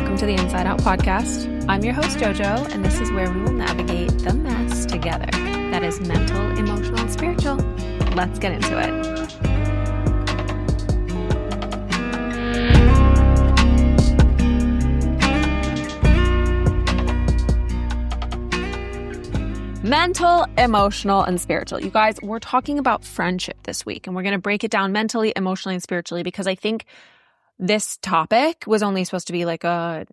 Welcome to the Inside Out podcast. I'm your host, Jojo, and this is where we will navigate the mess together. That is mental, emotional, and spiritual. Let's get into it. Mental, emotional, and spiritual. You guys, we're talking about friendship this week, and we're going to break it down mentally, emotionally, and spiritually because I think this topic was only supposed to be like a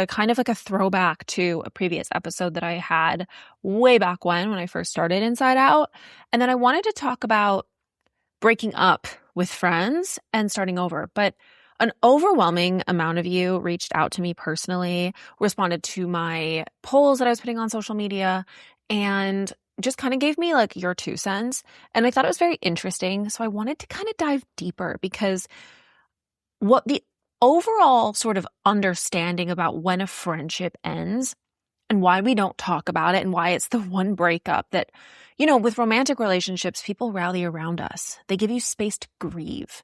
kind of like a throwback to a previous episode that I had way back when I first started Inside Out. And then I wanted to talk about breaking up with friends and starting over. But an overwhelming amount of you reached out to me personally, responded to my polls that I was putting on social media, and just kind of gave me like your 2 cents. And I thought it was very interesting. So I wanted to kind of dive deeper because what the overall sort of understanding about when a friendship ends and why we don't talk about it and why it's the one breakup that, you know, with romantic relationships, people rally around us. They give you space to grieve.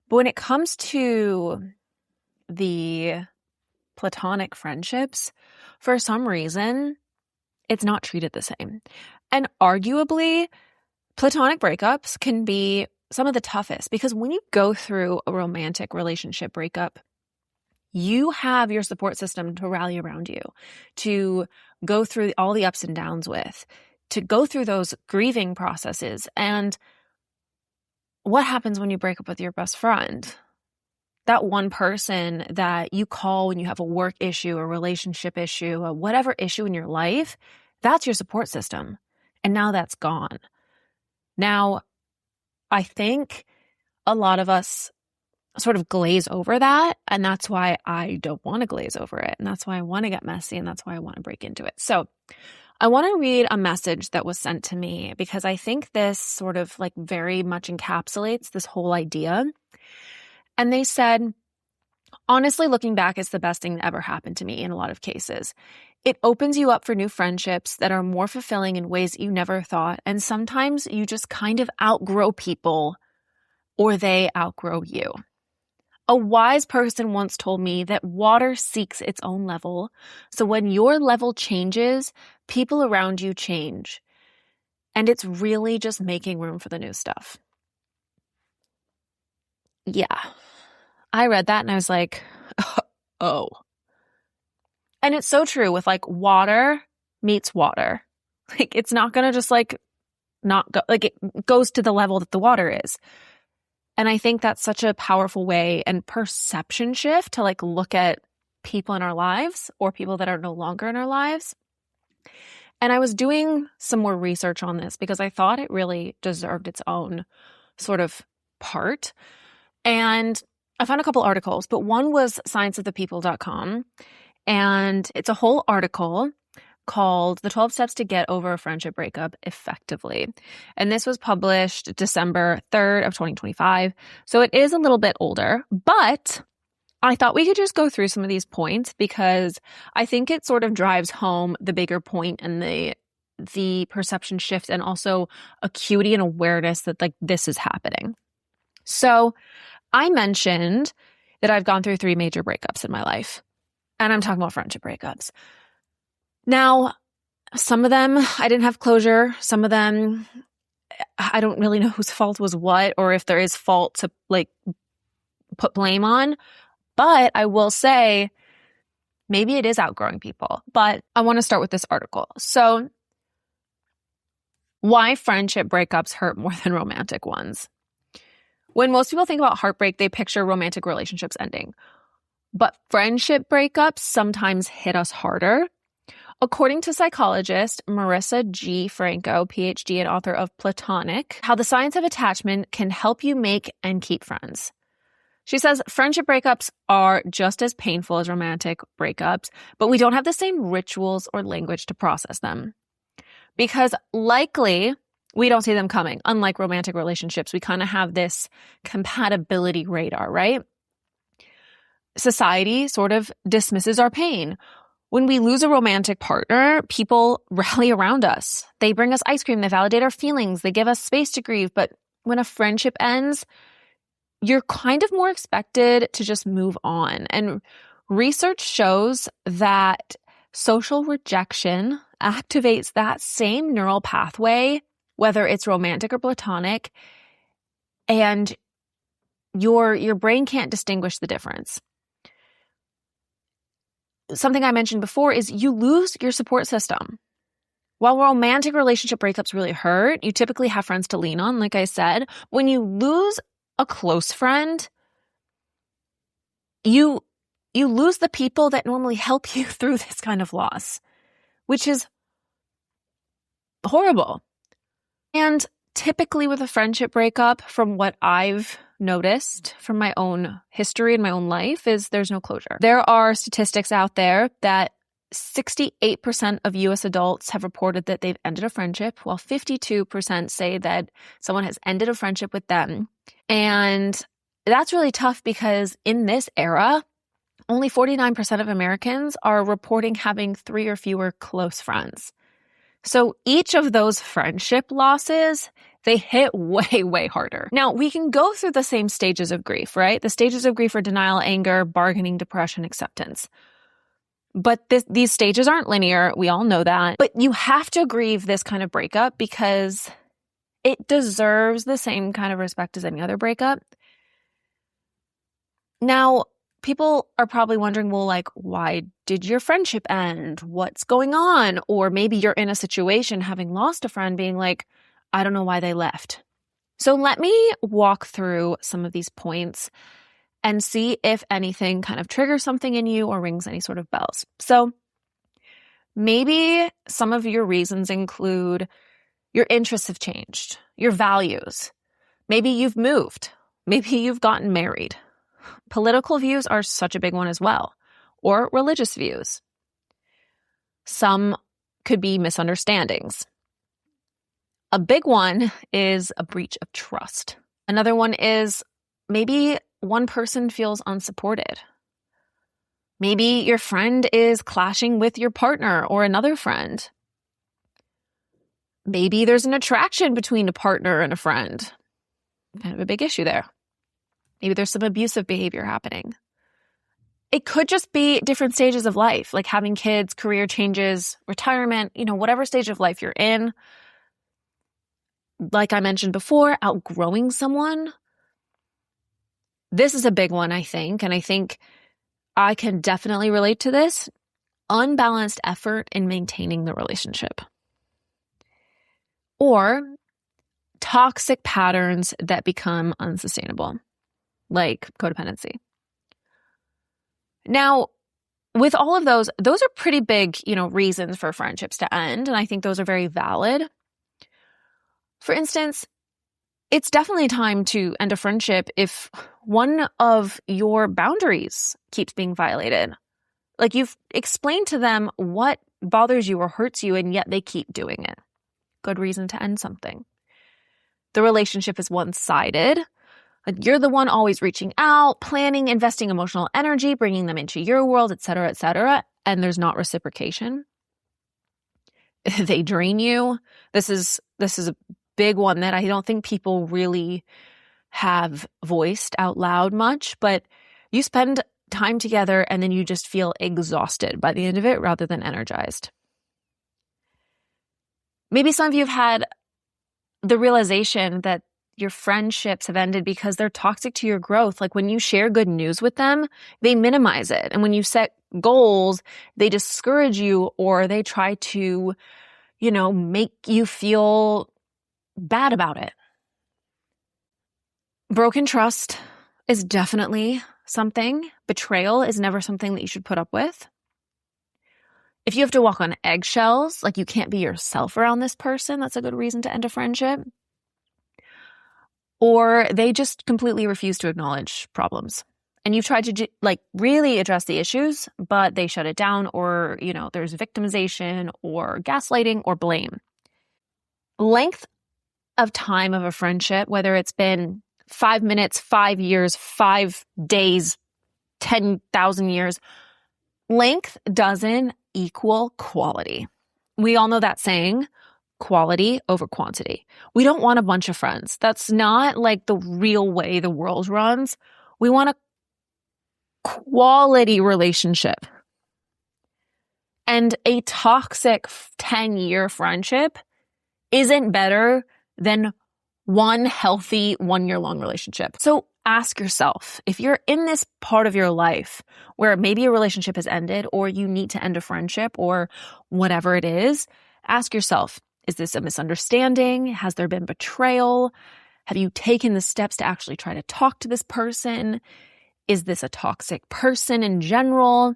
But when it comes to the platonic friendships, for some reason, it's not treated the same. And arguably, platonic breakups can be some of the toughest because when you go through a romantic relationship breakup, you have your support system to rally around you, to go through all the ups and downs with, to go through those grieving processes. And what happens when you break up with your best friend? That one person that you call when you have a work issue, a relationship issue, a whatever issue in your life, that's your support system. And now that's gone. Now, I think a lot of us sort of glaze over that. And that's why I don't want to glaze over it. And that's why I want to get messy. And that's why I want to break into it. So I want to read a message that was sent to me because I think this sort of like very much encapsulates this whole idea. And they said, honestly, looking back, it's the best thing that ever happened to me in a lot of cases. It opens you up for new friendships that are more fulfilling in ways that you never thought. And sometimes you just kind of outgrow people or they outgrow you. A wise person once told me that water seeks its own level. So when your level changes, people around you change. And it's really just making room for the new stuff. Yeah. I read that and I was like, oh. And it's so true with like water meets water. Like it's not going to just like not go, like it goes to the level that the water is. And I think that's such a powerful way and perception shift to like look at people in our lives or people that are no longer in our lives. And I was doing some more research on this because I thought it really deserved its own sort of part. And I found a couple articles, but one was scienceofthepeople.com. And it's a whole article called The 12 Steps to Get Over a Friendship Breakup Effectively. And this was published December 3rd of 2025. So it is a little bit older, but I thought we could just go through some of these points because I think it sort of drives home the bigger point and the perception shift and also acuity and awareness that like this is happening. So I mentioned that I've gone through 3 major breakups in my life. And I'm talking about friendship breakups. Now, some of them I didn't have closure. Some of them I don't really know whose fault was what or if there is fault to like put blame on. But I will say maybe it is outgrowing people. But I want to start with this article. So, why friendship breakups hurt more than romantic ones? When most people think about heartbreak, they picture romantic relationships ending. But friendship breakups sometimes hit us harder. According to psychologist Marissa G. Franco, PhD and author of Platonic, How the Science of Attachment Can Help You Make and Keep Friends. She says friendship breakups are just as painful as romantic breakups, but we don't have the same rituals or language to process them. Because likely we don't see them coming. Unlike romantic relationships, we kind of have this compatibility radar, right? Society sort of dismisses our pain. When we lose a romantic partner, people rally around us. They bring us ice cream, they validate our feelings, they give us space to grieve. But when a friendship ends, you're kind of more expected to just move on. And Research shows that social rejection activates that same neural pathway, whether it's romantic or platonic, and your brain can't distinguish the difference. Something I mentioned before is you lose your support system. While romantic relationship breakups really hurt, you typically have friends to lean on, like I said. When you lose a close friend, you lose the people that normally help you through this kind of loss, which is horrible. And typically with a friendship breakup, from what I've noticed from my own history and my own life, is there's no closure. There are statistics out there that 68% of US adults have reported that they've ended a friendship, while 52% say that someone has ended a friendship with them. And that's really tough because in this era, only 49% of Americans are reporting having 3 or fewer close friends. So each of those friendship losses, they hit way, way harder. Now, we can go through the same stages of grief, right? The stages of grief are denial, anger, bargaining, depression, acceptance. But these stages aren't linear. We all know that. But you have to grieve this kind of breakup because it deserves the same kind of respect as any other breakup. Now, people are probably wondering, well, like, why did your friendship end? What's going on? Or maybe you're in a situation having lost a friend being like, I don't know why they left. So let me walk through some of these points and see if anything kind of triggers something in you or rings any sort of bells. So maybe some of your reasons include your interests have changed, your values. Maybe you've moved. Maybe you've gotten married. Political views are such a big one as well, or religious views. Some could be misunderstandings. A big one is a breach of trust. Another one is maybe one person feels unsupported. Maybe your friend is clashing with your partner or another friend. Maybe there's an attraction between a partner and a friend. Kind of a big issue there. Maybe there's some abusive behavior happening. It could just be different stages of life, like having kids, career changes, retirement, whatever stage of life you're in. Like I mentioned before, outgrowing someone. This is a big one, I think, and I think I can definitely relate to this. Unbalanced effort in maintaining the relationship. Or toxic patterns that become unsustainable, like codependency. Now, with all of those are pretty big, reasons for friendships to end, and I think those are very valid. For instance, it's definitely time to end a friendship if one of your boundaries keeps being violated. Like you've explained to them what bothers you or hurts you, and yet they keep doing it. Good reason to end something. The relationship is one-sided. Like you're the one always reaching out, planning, investing emotional energy, bringing them into your world, et cetera, and there's not reciprocation. They drain you. This is a big one that I don't think people really have voiced out loud much, but you spend time together and then you just feel exhausted by the end of it rather than energized. Maybe some of you have had the realization that your friendships have ended because they're toxic to your growth. Like when you share good news with them, they minimize it. And when you set goals, they discourage you or they try to, make you feel bad about it. Broken trust is definitely something. Betrayal is never something that you should put up with. If you have to walk on eggshells, like you can't be yourself around this person, that's a good reason to end a friendship. Or they just completely refuse to acknowledge problems. And you've tried to really address the issues, but they shut it down, or, there's victimization or gaslighting or blame. Length of time of a friendship, whether it's been 5 minutes, 5 years, 5 days, 10,000 years, length doesn't equal quality. We all know that saying, quality over quantity. We don't want a bunch of friends. That's not like the real way the world runs. We want quality relationship. And a toxic 10-year friendship isn't better than one healthy 1-year-long relationship. So ask yourself, if you're in this part of your life where maybe a relationship has ended or you need to end a friendship or whatever it is, ask yourself, is this a misunderstanding? Has there been betrayal? Have you taken the steps to actually try to talk to this person? Is this a toxic person in general?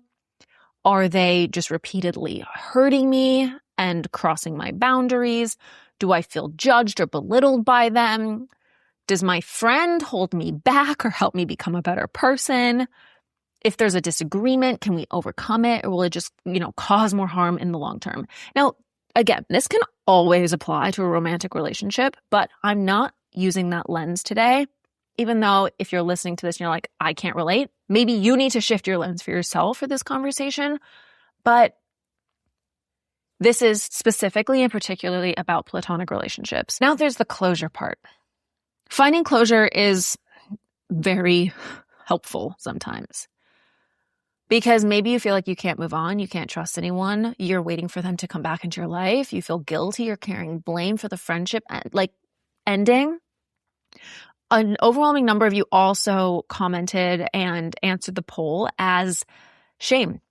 Are they just repeatedly hurting me and crossing my boundaries? Do I feel judged or belittled by them? Does my friend hold me back or help me become a better person? If there's a disagreement, can we overcome it, or will it just, cause more harm in the long term? Now, again, this can always apply to a romantic relationship, but I'm not using that lens today. Even though if you're listening to this and you're like, I can't relate, maybe you need to shift your lens for yourself for this conversation. But this is specifically and particularly about platonic relationships. Now there's the closure part. Finding closure is very helpful sometimes. Because maybe you feel like you can't move on, you can't trust anyone, you're waiting for them to come back into your life, you feel guilty, you're carrying blame for the friendship ending. An overwhelming number of you also commented and answered the poll as shame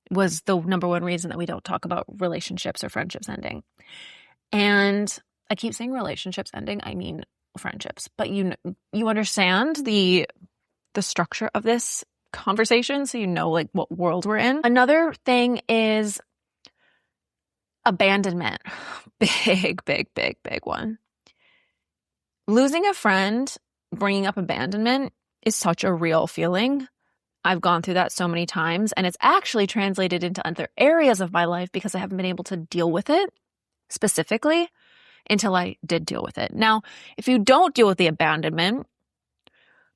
was the number one reason that we don't talk about relationships or friendships ending. And I keep saying relationships ending, I mean friendships. But you understand the structure of this conversation, so you know what world we're in. Another thing is abandonment. Big one. Losing a friend, bringing up abandonment is such a real feeling. I've gone through that so many times, and it's actually translated into other areas of my life because I haven't been able to deal with it specifically until I did deal with it. Now, if you don't deal with the abandonment,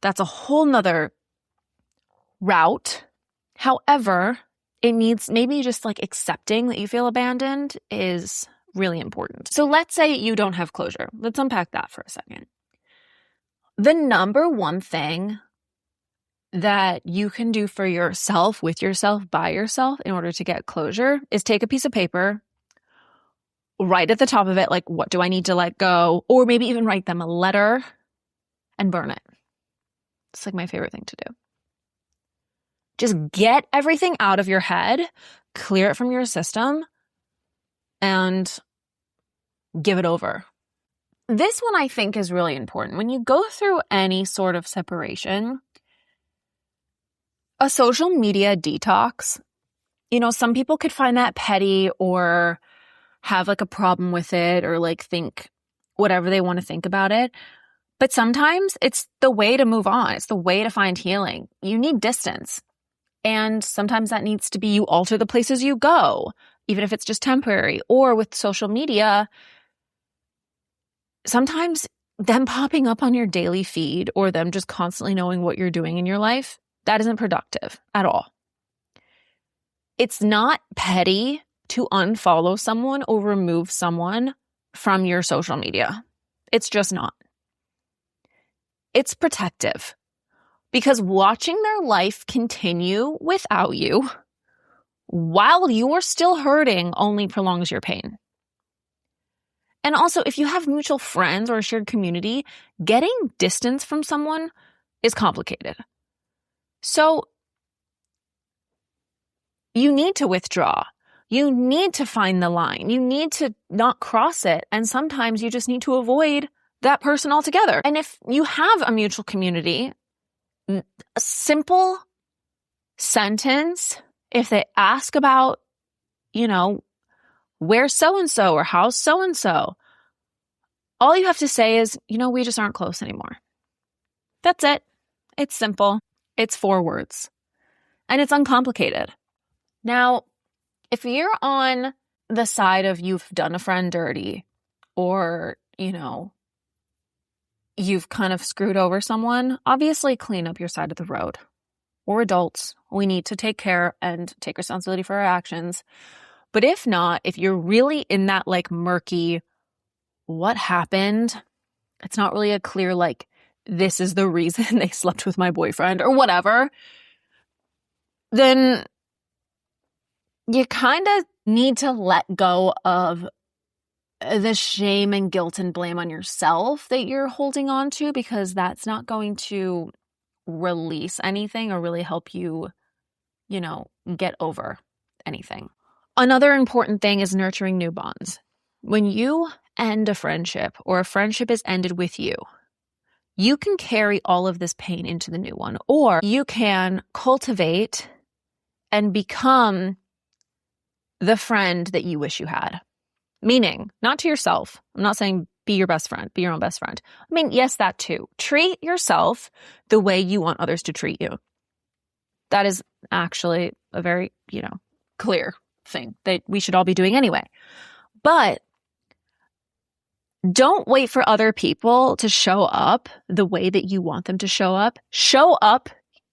that's a whole nother route. However, it needs maybe just accepting that you feel abandoned is really important. So let's say you don't have closure. Let's unpack that for a second. The number one thing that you can do for yourself, with yourself, by yourself, in order to get closure is take a piece of paper, write at the top of it, what do I need to let go? Or maybe even write them a letter and burn it. It's my favorite thing to do. Just get everything out of your head, clear it from your system, and give it over. This one I think is really important. When you go through any sort of separation, a social media detox, some people could find that petty or have a problem with it or think whatever they want to think about it. But sometimes it's the way to move on. It's the way to find healing. You need distance. And sometimes that needs to be you alter the places you go, even if it's just temporary. Or with social media, sometimes them popping up on your daily feed or them just constantly knowing what you're doing in your life, that isn't productive at all. It's not petty to unfollow someone or remove someone from your social media. It's just not. It's protective. Because watching their life continue without you while you are still hurting only prolongs your pain. And also, if you have mutual friends or a shared community, getting distance from someone is complicated. So you need to withdraw. You need to find the line. You need to not cross it. And sometimes you just need to avoid that person altogether. And if you have a mutual community, a simple sentence, if they ask about, where's so-and-so or how's so-and-so, all you have to say is, we just aren't close anymore. That's it. It's simple. It's 4 words. And it's uncomplicated. Now, if you're on the side of you've done a friend dirty or, you've kind of screwed over someone, obviously clean up your side of the road. We're adults. We need to take care and take responsibility for our actions. But if not, if you're really in that murky, what happened? It's not really a clear this is the reason they slept with my boyfriend or whatever. then you kind of need to let go of the shame and guilt and blame on yourself that you're holding on to, because that's not going to release anything or really help you, get over anything. Another important thing is nurturing new bonds. When you end a friendship or a friendship is ended with you, you can carry all of this pain into the new one, or you can cultivate and become the friend that you wish you had. Meaning, not to yourself. I'm not saying be your best friend, be your own best friend. I mean, yes, that too. Treat yourself the way you want others to treat you. That is actually a very, clear thing that we should all be doing anyway. But don't wait for other people to show up the way that you want them to show up. Show up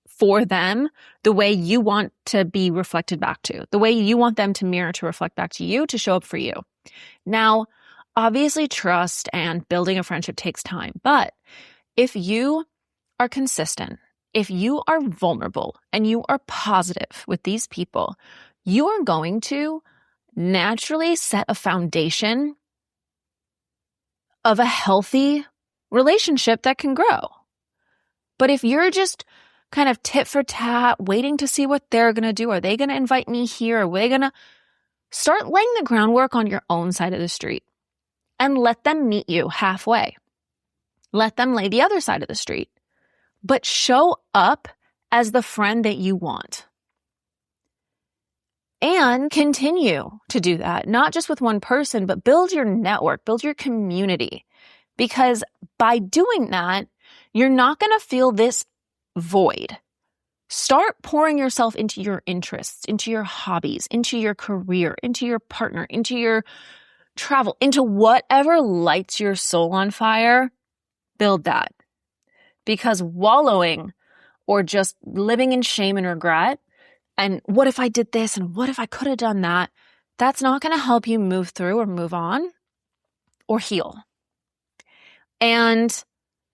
for them the way you want to be reflected back to, the way you want them to mirror to reflect back to you, to show up for you. Now, obviously, trust and building a friendship takes time, but if you are consistent, if you are vulnerable and you are positive with these people, you are going to naturally set a foundation of a healthy relationship that can grow. But if you're just kind of tit for tat, waiting to see what they're going to do, are they going to invite me here? Are they going to start laying the groundwork on your own side of the street and let them meet you halfway? Let them lay the other side of the street, but show up as the friend that you want. And continue to do that, not just with one person, but build your network, build your community. Because by doing that, you're not going to feel this void. Start pouring yourself into your interests, into your hobbies, into your career, into your partner, into your travel, into whatever lights your soul on fire. Build that. Because wallowing or just living in shame and regret, and what if I did this and what if I could have done that, that's not going to help you move through or move on or heal. And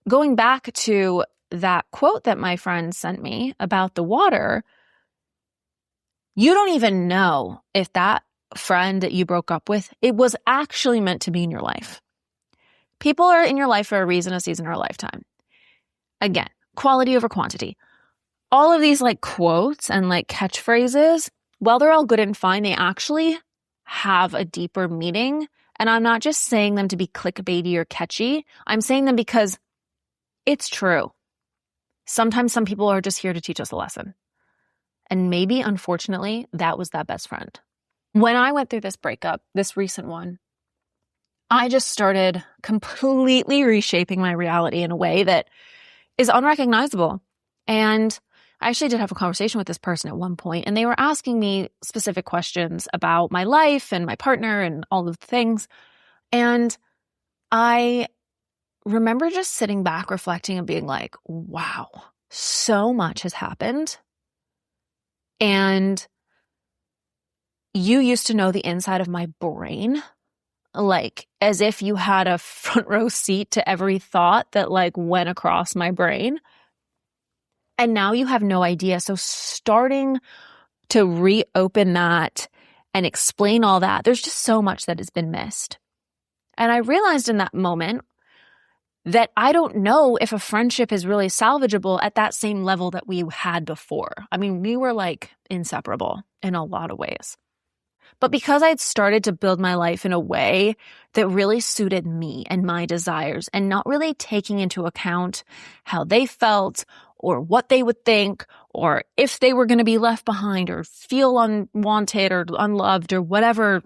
going back to that quote that my friend sent me about the water, you don't even know if that friend that you broke up with, it was actually meant to be in your life. People are in your life for a reason, a season, or a lifetime. Again, quality over quantity. All of these quotes and catchphrases, while they're all good and fine, they actually have a deeper meaning. And I'm not just saying them to be clickbaity or catchy. I'm saying them because it's true. Sometimes some people are just here to teach us a lesson. And maybe, unfortunately, that was that best friend. When I went through this breakup, this recent one, I just started completely reshaping my reality in a way that is unrecognizable. And I actually did have a conversation with this person at one point, and they were asking me specific questions about my life and my partner and all of the things. And I remember just sitting back, reflecting and being like, wow, so much has happened. And you used to know the inside of my brain, as if you had a front row seat to every thought that went across my brain. And now you have no idea. So starting to reopen that and explain all that, there's just so much that has been missed. And I realized in that moment that I don't know if a friendship is really salvageable at that same level that we had before. I mean, we were inseparable in a lot of ways. But because I'd started to build my life in a way that really suited me and my desires, and not really taking into account how they felt or what they would think, or if they were going to be left behind or feel unwanted or unloved or whatever,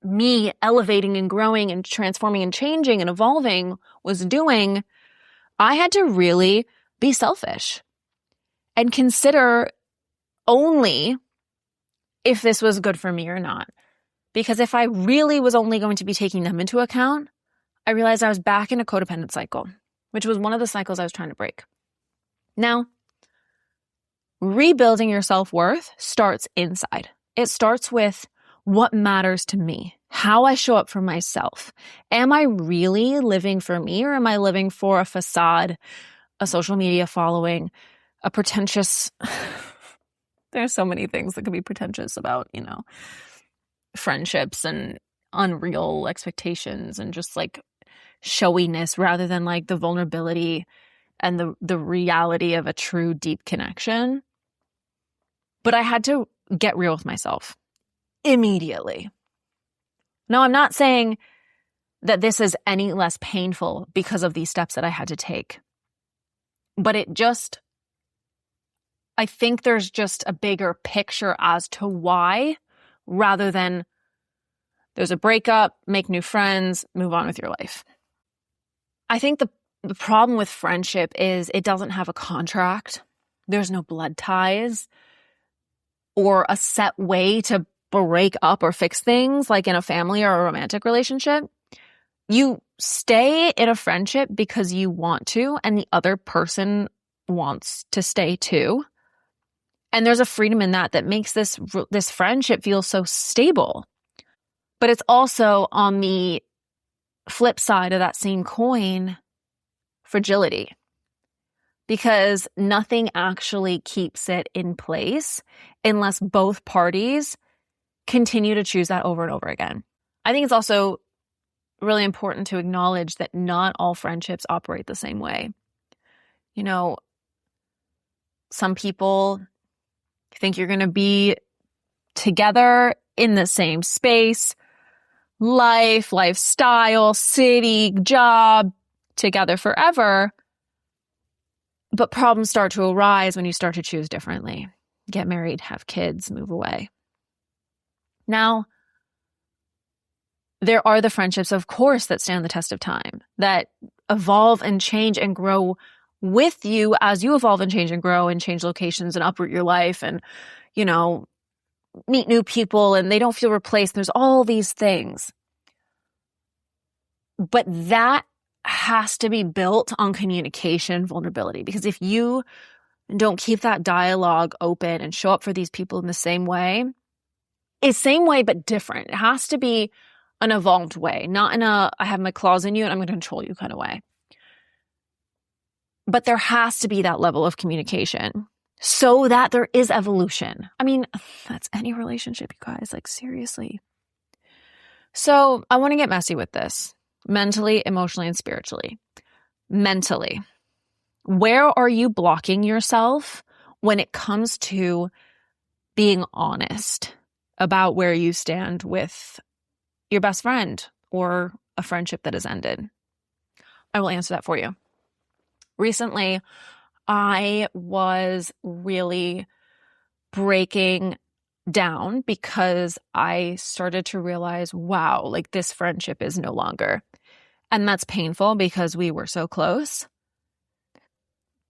me elevating and growing and transforming and changing and evolving was doing, I had to really be selfish and consider only if this was good for me or not. Because if I really was only going to be taking them into account, I realized I was back in a codependent cycle, which was one of the cycles I was trying to break. Now, rebuilding your self-worth starts inside. It starts with what matters to me, how I show up for myself. Am I really living for me, or am I living for a facade, a social media following, a pretentious There's so many things that could be pretentious about, friendships and unreal expectations and just like showiness rather than like the vulnerability and the reality of a true deep connection. But I had to get real with myself immediately. Now, I'm not saying that this is any less painful because of these steps that I had to take. But I think there's just a bigger picture as to why, rather than there's a breakup, make new friends, move on with your life. I think the problem with friendship is it doesn't have a contract. There's no blood ties or a set way to break up or fix things like in a family or a romantic relationship. You stay in a friendship because you want to, and the other person wants to stay too. And there's a freedom in that makes this friendship feel so stable. But it's also on the flip side of that same coin, fragility. Because nothing actually keeps it in place unless both parties continue to choose that over and over again. I think it's also really important to acknowledge that not all friendships operate the same way. Some people think you're going to be together in the same space, lifestyle, city, job, together forever. But problems start to arise when you start to choose differently. Get married, have kids, move away. Now, there are the friendships, of course, that stand the test of time, that evolve and change and grow with you as you evolve and change locations and uproot your life and, meet new people and they don't feel replaced. There's all these things. But that has to be built on communication, vulnerability, because if you don't keep that dialogue open and show up for these people in the same way, but different. It has to be an evolved way, not in I have my claws in you and I'm going to control you kind of way. But there has to be that level of communication so that there is evolution. I mean, that's any relationship, you guys, like seriously. So I want to get messy with this, mentally, emotionally, and spiritually. Mentally, where are you blocking yourself when it comes to being honest about where you stand with your best friend or a friendship that has ended? I will answer that for you. Recently, I was really breaking down because I started to realize, wow, like this friendship is no longer. And that's painful because we were so close.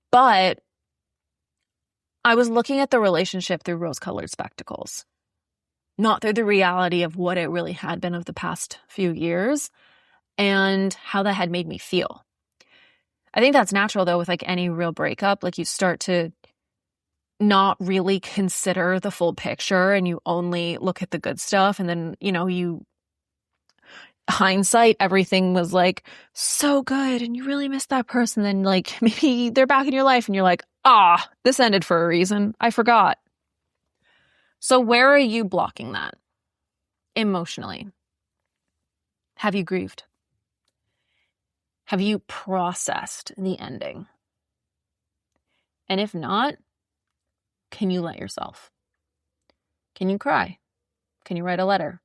But I was looking at the relationship through rose-colored spectacles, not through the reality of what it really had been of the past few years and how that had made me feel. I think that's natural, though, with like any real breakup. Like you start to not really consider the full picture and you only look at the good stuff. And then, you hindsight, everything was like so good and you really miss that person. Then like maybe they're back in your life and you're like, this ended for a reason. I forgot. So where are you blocking that emotionally? Have you grieved? Have you processed the ending? And if not, can you let yourself? Can you cry? Can you write a letter?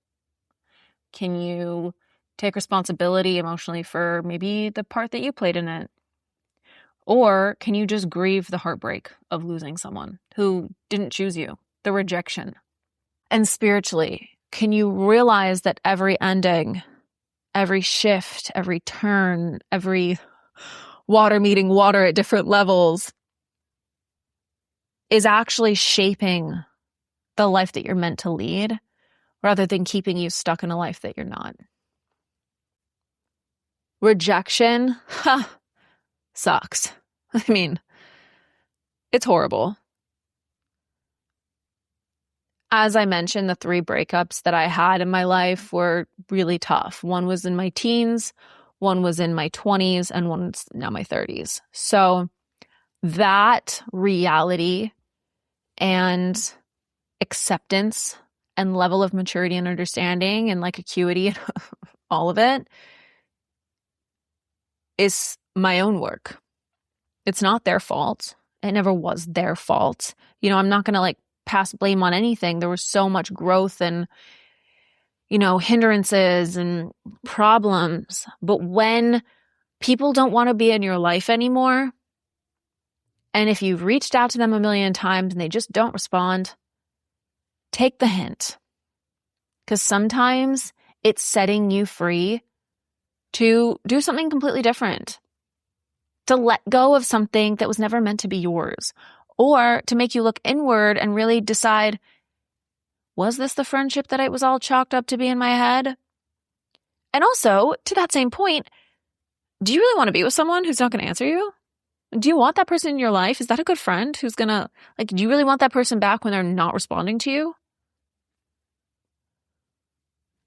Can you take responsibility emotionally for maybe the part that you played in it? Or can you just grieve the heartbreak of losing someone who didn't choose you, the rejection? And spiritually, can you realize that every ending, every shift, every turn, every water meeting water at different levels is actually shaping the life that you're meant to lead rather than keeping you stuck in a life that you're not? Rejection, sucks. I mean, it's horrible. As I mentioned, the 3 breakups that I had in my life were really tough. One was in my teens, one was in my 20s, and one's now my 30s. So that reality and acceptance and level of maturity and understanding and like acuity and all of it is my own work. It's not their fault. It never was their fault. I'm not going to like pass blame on anything. There was so much growth and, hindrances and problems. But when people don't want to be in your life anymore, and if you've reached out to them a million times and they just don't respond, take the hint. Because sometimes it's setting you free to do something completely different. To let go of something that was never meant to be yours. Or to make you look inward and really decide, was this the friendship that it was all chalked up to be in my head? And also, to that same point, do you really want to be with someone who's not going to answer you? Do you want that person in your life? Is that a good friend who's going to, do you really want that person back when they're not responding to you?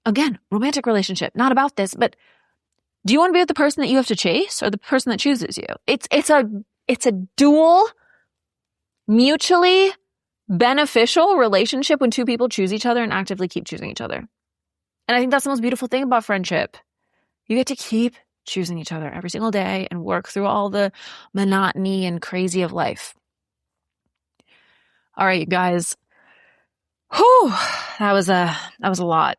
Again, romantic relationship, not about this, but do you want to be with the person that you have to chase or the person that chooses you? It's a dual, mutually beneficial relationship when two people choose each other and actively keep choosing each other. And I think that's the most beautiful thing about friendship. You get to keep choosing each other every single day and work through all the monotony and crazy of life. All right, you guys. Whew, that was a lot.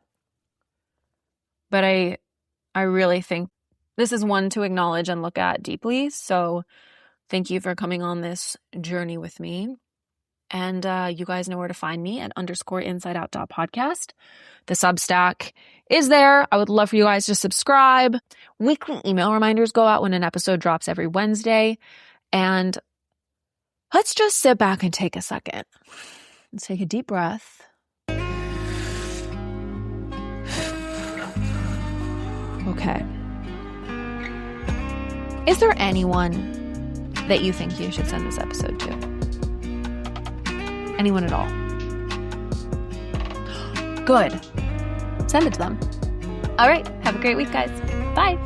But I really think this is one to acknowledge and look at deeply. So thank you for coming on this journey with me. And you guys know where to find me at _insideout.podcast. The Substack is there. I would love for you guys to subscribe. Weekly email reminders go out when an episode drops every Wednesday. And let's just sit back and take a second. Let's take a deep breath. Okay. Is there anyone that you think you should send this episode to? Anyone at all? Good. Send it to them. All right. Have a great week, guys. Bye.